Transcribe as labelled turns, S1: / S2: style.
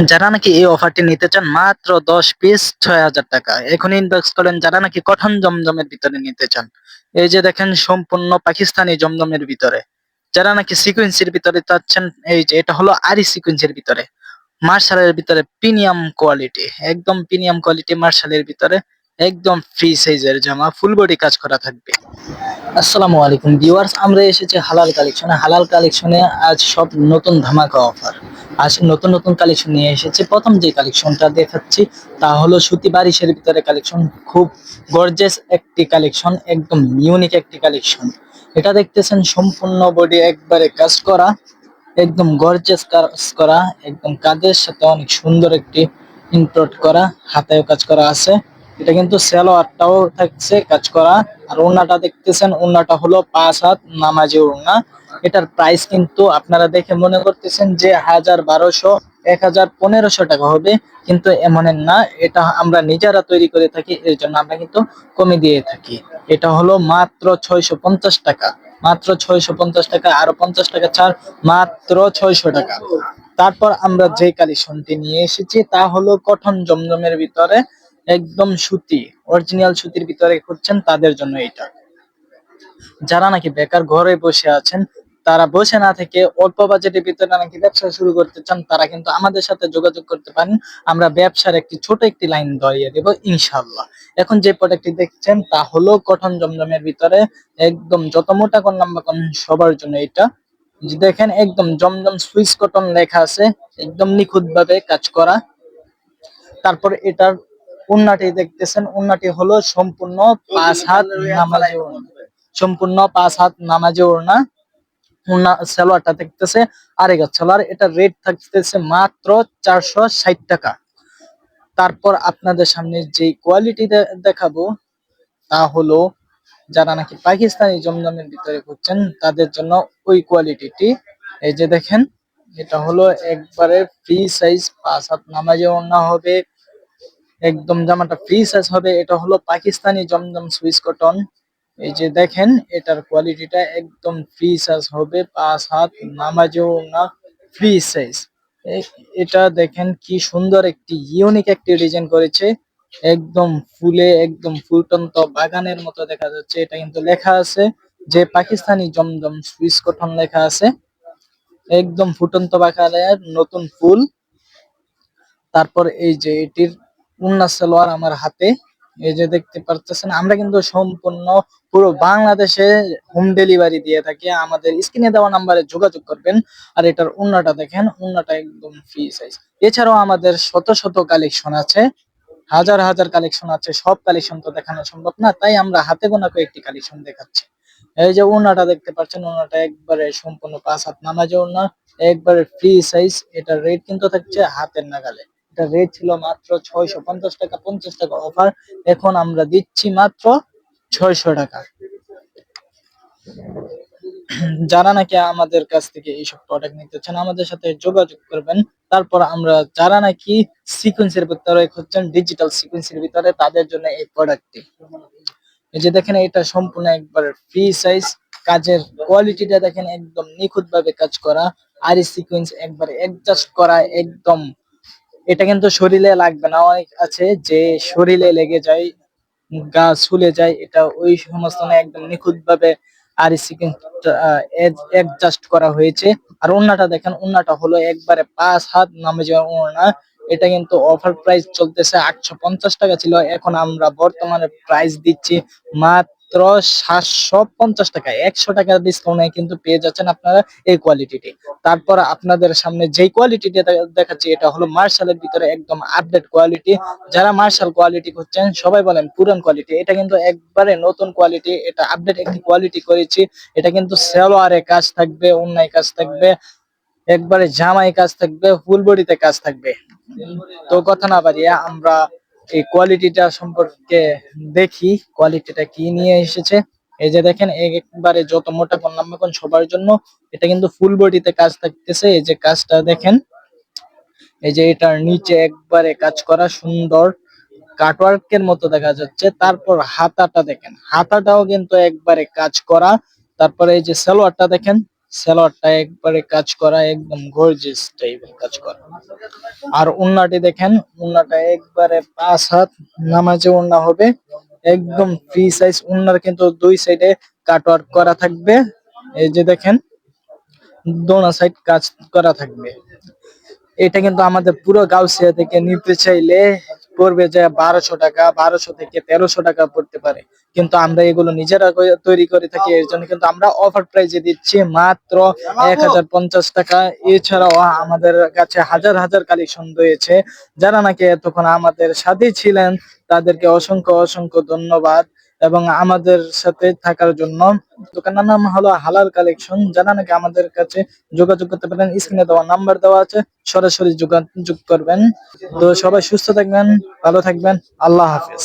S1: যারা নাকি এই অফারটি নিতে চান মাত্র 10 পিস ৬,০০০ টাকা, এখন ইনবক্স করেন যারা নাকি কটন জমজমের ভিতরে নিতে চান। এই যে দেখেন সম্পূর্ণ পাকিস্তানি জমজমের ভিতরে, যারা নাকি সিকুয়েন্সির ভিতরে চাচ্ছেন, এই যে এটা হলো আরি সিকুয়েন্সের ভিতরে, মার্শালের ভিতরে প্রিমিয়াম কোয়ালিটি, একদম প্রিমিয়াম কোয়ালিটি মার্শালের ভিতরে, একদম ফ্রি সাইজের জামা, ফুল বডি কাজ করা থাকবে। আসসালামু আলাইকুম ভিউয়ার্স, আমরা এসেছি হালাল কালেকশনে। হালাল কালেকশনে আজ সব নতুন ধামাকা অফার, আজ নতুন নতুন কালেকশন নিয়ে এসেছি। প্রথম যে কালেকশনটা দেখাচ্ছি তা হলো সুতি বারিশের ভিতরে কালেকশন, খুব গর্জিয়াস একটি কালেকশন, একদম ইউনিক একটি কালেকশন। এটা দেখতেছেন সম্পূর্ণ বডি একবারে কাজ করা, একদম গর্জিয়াস কাজ করা, একদম কাজের সাথে অনেক সুন্দর একটি ইনপুট করা, হাতেও কাজ করা আছে। এটা কিন্তু সালোয়ারটাও থাকছে কাজ করা। আর ওড়নাটা দেখতেছেন, ওড়নাটা হলো 5 হাত নামাজি ওড়না। এটার প্রাইস কিন্তু আপনারা দেখে মনে করতেছেন যে 1,000, 1,200, 1,000, 1,500 টাকা হবে, কিন্তু এমনের না। এটা আমরা নিজেরা তৈরি করে থাকি, এর জন্য আমরা কিন্তু কমে দিয়ে থাকি। এটা হলো মাত্র 650 টাকা, মাত্র 650 টাকা, আরো 50 টাকা ছাড়, মাত্র 600 টাকা। তারপর আমরা যে কালেকশনটি নিয়ে এসেছি তা হলো কটন জমজমের ভিতরে, একদম সুতি, অরিজিনাল সুতির ভিতরে খুঁজছেন তাদের জন্য এটা। যারা নাকি বেকার ঘরে বসে আছেন, তারা বসে না থেকে অল্প বাজেটের ভিতরে নাকি ব্যবসা শুরু করতে চান, তারা কিন্তু আমাদের সাথে যোগাযোগ করতে পারেন। আমরা ব্যবসার ছোট একটি লাইন ধরিয়ে দেব ইনশাল্লাহ। এখন যে প্রোডাক্টটি দেখছেন তা হলো কটন জমজমের ভিতরে, একদম যত মোটা কোন লম্বা কোন সবার জন্য এটা। যে দেখেন একদম জমজম সুইস কটন লেখা আছে, একদম নিখুঁত ভাবে কাজ করা। তারপর এটার ওড়নাটি দেখতেছেন, ওড়নাটি হলো সম্পূর্ণ 5 হাত নামাজি ওড়না, সম্পূর্ণ 5 হাত নামাজি ওড়না। ওড়না সালোয়ারটা দেখতেছে আড়াই গজ সালোয়ার, এটা রেট থাকতেছে মাত্র 460 টাকা। তারপর আপনাদের সামনে যে কোয়ালিটি দেখাবো তা হলো যারা নাকি পাকিস্তানি জমজমের ভিতরে খুঁজছেন তাদের জন্য ওই কোয়ালিটিটি। এই যে দেখেন, এটা হলো একবারে ফ্রি সাইজ, 5 হাত নামাজি ওড়না হবে, একদম জামাটা ফ্রি সাইজ হবে। এটা হলো পাকিস্তানি জমজম সুইস কটন। এই যে দেখেন, এটার কোয়ালিটিটা একদম ফ্রি সাইজ হবে, 5 হাত নামাজেও না, ফ্রি সাইজ। এটা দেখেন কি সুন্দর একটি ইউনিক একটি ডিজাইন করেছে, একদম ফুলে, একদম ফুটন্ত বাগানের মতো দেখা যাচ্ছে। এটা কিন্তু লেখা আছে যে পাকিস্তানি জমজম সুইস কটন লেখা আছে, একদম ফুটন্ত বাগানের নতুন ফুল। তারপর এই যে এটির উন্না সালোয়ার আমার হাতে, এই যে দেখতে পারতেছেন। আমরা কিন্তু সম্পূর্ণ পুরো বাংলাদেশে হোম ডেলিভারি দিয়ে থাকি, আমাদের স্ক্রিনে দেওয়া নাম্বারে যোগাযোগ করবেন। আর এটার উন্নাটা দেখেন, উন্নাটা একদম ফ্রি সাইজ। এছাড়াও আমাদের শত শত কালেকশন আছে, হাজার হাজার কালেকশন আছে, সব কালেকশন তো দেখানো সম্ভব না, তাই আমরা হাতে গোনা কয়েকটি কালেকশন দেখাচ্ছি। এই যে ওড়নাটা দেখতে পাচ্ছেন, ওড়নাটা একবারে সম্পূর্ণ 5 হাত নামাজে ওড়না, একবারে ফ্রি সাইজ। এটার রেট কিন্তু থাকছে হাতের নাগালে। এটা রেট ছিল মাত্র 650 টাকা, 50 টাকা অফার, এখন আমরা দিচ্ছি মাত্র 600 টাকা। যারা নাকি আমাদের কাছ থেকে এইসব প্রোডাক্ট নিতে চান আমাদের সাথে যোগাযোগ করবেন। তারপর আমরা যারা নাকি সিকোয়েন্সের ভিতরে খুঁজছেন, ডিজিটাল সিকোয়েন্সের ভিতরে, তাদের জন্য এই প্রোডাক্টটি। এই যে দেখেন, এটা সম্পূর্ণ একবার ফ্রি সাইজ, কাজের কোয়ালিটিটা দেখেন, একদম নিখুঁত ভাবে কাজ করা, আর সিকোয়েন্স একবারে অ্যাডজাস্ট করা একদম। এটা কিন্তু শরীরে লাগবে না, অনেক আছে যে শরীরে লেগে যায়, গা ছুলে যায়, এটা ওই সমস্ত না, একদম নিখুঁত ভাবে আর সিকোয়েন্স অ্যাডজাস্ট করা হয়েছে। আর ওড়নাটা দেখেন, ওড়নাটা হলো একবারে 5 হাত নামে যাওয়া ওড়না। এটা কিন্তু অফার প্রাইস চলতেছে 850 টাকা ছিল, এখন আমরা বর্তমানে প্রাইস দিচ্ছি মাত্র 750 টাকা, 100 টাকার ডিসকাউন্টে কিন্তু পেয়ে যাচ্ছেন আপনারা এই কোয়ালিটিটি। তারপর আপনাদের সামনে যেই কোয়ালিটিটা দেখাচ্ছি, এটা হলো মার্শালের ভিতরে একদম আপডেট কোয়ালিটি। যারা মার্শাল কোয়ালিটি করছেন সবাই বলেন পুরান কোয়ালিটি, এটা কিন্তু একবারে নতুন কোয়ালিটি, এটা আপডেট একটি কোয়ালিটি করেছি। এটা কিন্তু সালোয়ারে কাজ থাকবে, অন্যায় কাজ থাকবে, একবারে জামাই কাজ থাকবে, ফুল বডিতে কাজ থাকবে। তো কথা না বাড়িয়ে আমরা এই কোয়ালিটিটা সম্পর্কে দেখি, কোয়ালিটিটা কি নিয়ে এসেছে। এই যে দেখেন, একবারে যত মোটা কোন লম্বা কোন সবার জন্য, এটা কিন্তু ফুল বডিতে কাজ থাকতেছে। এই যে কাজটা দেখেন, এই যে এটার নিচে একবারে কাজ করা সুন্দর কাটওয়ার্কের মতো দেখা যাচ্ছে। তারপর হাতাটা দেখেন, হাতাটাও কিন্তু একবারে কাজ করা। তারপরে এই যে সালোয়ারটা দেখেন, সালোয়ারটা একবারে কাজ করা, একদম গর্জিয়াস টাইপের কাজ করা। আর ওন্নাটি দেখেন, ওন্নাটা একবারে 5 হাত নামাজে ওন্না হবে, একদম ফ্রি সাইজ। ওন্নার কিন্তু দুই সাইডে কাটওয়ার্ক করা থাকবে, এই যে দেখেন দোনো সাইড কাজ করা থাকবে। এটা কিন্তু আমাদের পুরো গাউসিয়া থেকে নিতে চাইলে পড়বে যে 1200 টাকা, 1200 থেকে 1300 টাকা পড়তে পারে। কিন্তু আমরা এগুলো নিজেরা তৈরি করে থাকি, এর জন্য কিন্তু আমরা অফার প্রাইজে দিচ্ছি মাত্র 1050 টাকা। এছাড়াও আমাদের কাছে হাজার হাজার কালেকশন রয়েছে। যারা নাকি এতক্ষণ আমাদের সাথেই ছিলেন তাদেরকে অসংখ্য অসংখ্য ধন্যবাদ এবং আমাদের সাথে থাকার জন্য। দোকানের নাম হলো হালাল কালেকশন। যারা নাকি আমাদের কাছে যোগাযোগ করতে পারেন, স্ক্রিনে দেওয়া নাম্বার দেওয়া আছে, সরাসরি যোগাযোগ করবেন। তো সবাই সুস্থ থাকবেন, ভালো থাকবেন, আল্লাহ হাফেজ।